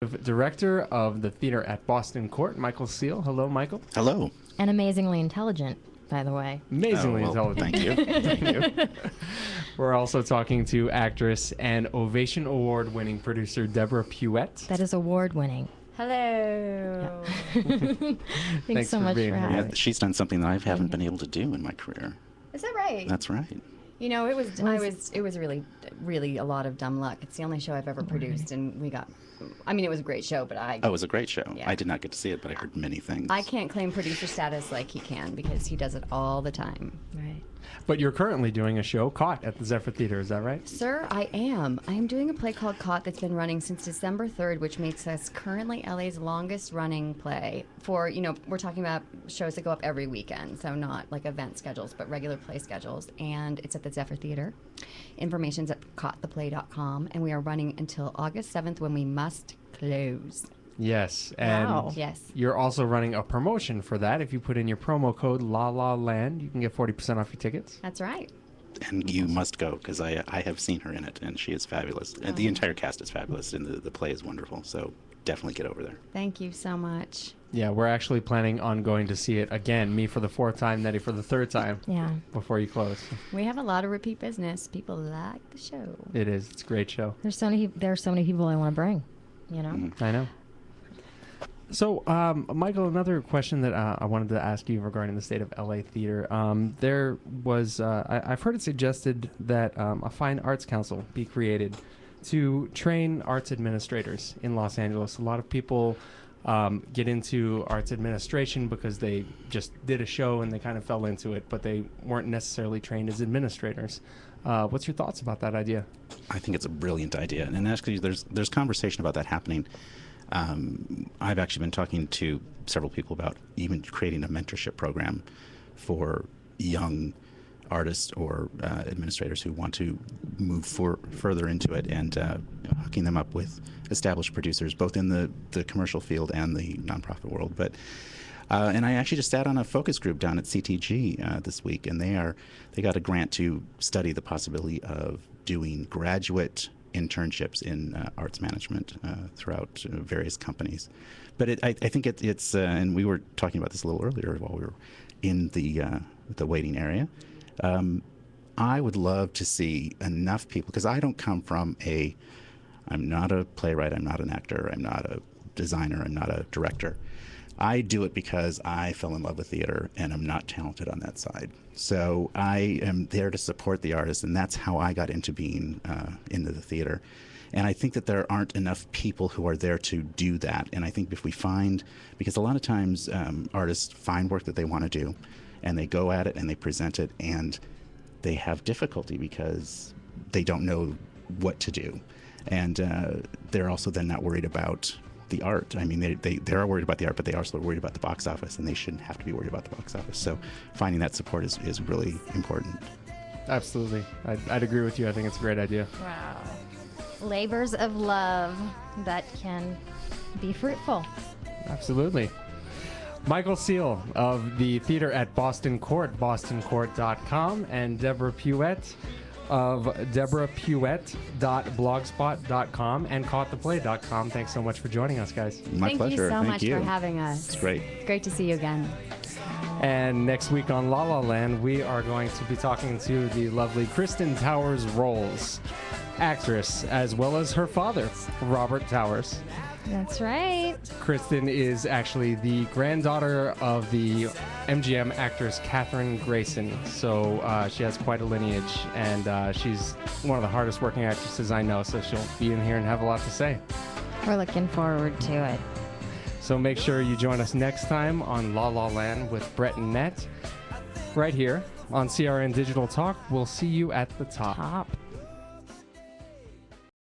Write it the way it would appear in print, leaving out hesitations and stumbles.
Director of the theater at Boston Court, Michael Seel. Hello, Michael. Hello. And amazingly intelligent, by the way. Amazingly intelligent. Thank you. Thank you. We're also talking to actress and Ovation Award-winning producer Deborah Puette. That is award-winning. Hello. Yeah. Thanks so for much being for here. having me. She's done something that I haven't been able to do in my career. Is that right? That's right. You know, it was really a lot of dumb luck. It's the only show I've ever produced, and it was a great show, but Oh, it was a great show. Yeah. I did not get to see it, but I heard many things. I can't claim producer status like he can because he does it all the time. Right. But you're currently doing a show, Caught, at the Zephyr Theater. Is that right? Sir, I am. I am doing a play called Caught that's been running since December 3rd, which makes us currently LA's longest running play for, we're talking about shows that go up every weekend, so not like event schedules, but regular play schedules. And it's at the Zephyr Theater. Information's at caughttheplay.com, and we are running until August 7th when we must close. Yes. And Wow. Yes. you're also running a promotion for that. If you put in your promo code LaLaLand, you can get 40% off your tickets. That's right. And you must go, because I have seen her in it, and she is fabulous. And the entire cast is fabulous, and the play is wonderful. So definitely get over there. Thank you so much. Yeah, we're actually planning on going to see it again. Me for the 4th time, Nettie for the 3rd time. Yeah. Before you close. We have a lot of repeat business. People like the show. It is. It's a great show. There are so many people I want to bring, I know. So, Michael, another question that I wanted to ask you regarding the state of LA theater. There was, I've heard it suggested that a fine arts council be created to train arts administrators in Los Angeles. A lot of people get into arts administration because they just did a show and they kind of fell into it, but they weren't necessarily trained as administrators. What's your thoughts about that idea? I think it's a brilliant idea. And actually, there's conversation about that happening. I've actually been talking to several people about even creating a mentorship program for young artists or administrators who want to move further into it, and hooking them up with established producers, both in the commercial field and the nonprofit world. But and I actually just sat on a focus group down at CTG this week, and they got a grant to study the possibility of doing graduate internships in arts management throughout various companies. But I think it's and we were talking about this a little earlier while we were in the waiting area. I would love to see enough people, because I don't come from I'm not a playwright, I'm not an actor, I'm not a designer, I'm not a director. I do it because I fell in love with theater and I'm not talented on that side. So I am there to support the artists, and that's how I got into being into the theater. And I think that there aren't enough people who are there to do that. And I think if we find, because a lot of times artists find work that they want to do, and they go at it and they present it, and they have difficulty because they don't know what to do. And they're also then not worried about the art. I mean, they are worried about the art, but they also are worried about the box office, and they shouldn't have to be worried about the box office. So finding that support is really important. Absolutely. I'd agree with you. I think it's a great idea. Wow. Labors of love that can be fruitful. Absolutely. Michael Seel of the theater at Boston Court, bostoncourt.com, and Deborah Puette of deborahpuette.blogspot.com and caughttheplay.com. Thanks so much for joining us, guys. My pleasure. Thank you so Thank much for having us. It's great. It's great to see you again. And next week on La La Land, we are going to be talking to the lovely Kristen Towers Rolls, actress, as well as her father, Robert Towers. That's right. Kristen is actually the granddaughter of the MGM actress Katherine Grayson, so she has quite a lineage, and she's one of the hardest working actresses I know, so she'll be in here and have a lot to say. We're looking forward to it. So make sure you join us next time on La La Land with Brett and Nett, right here on CRN Digital Talk. We'll see you at the top.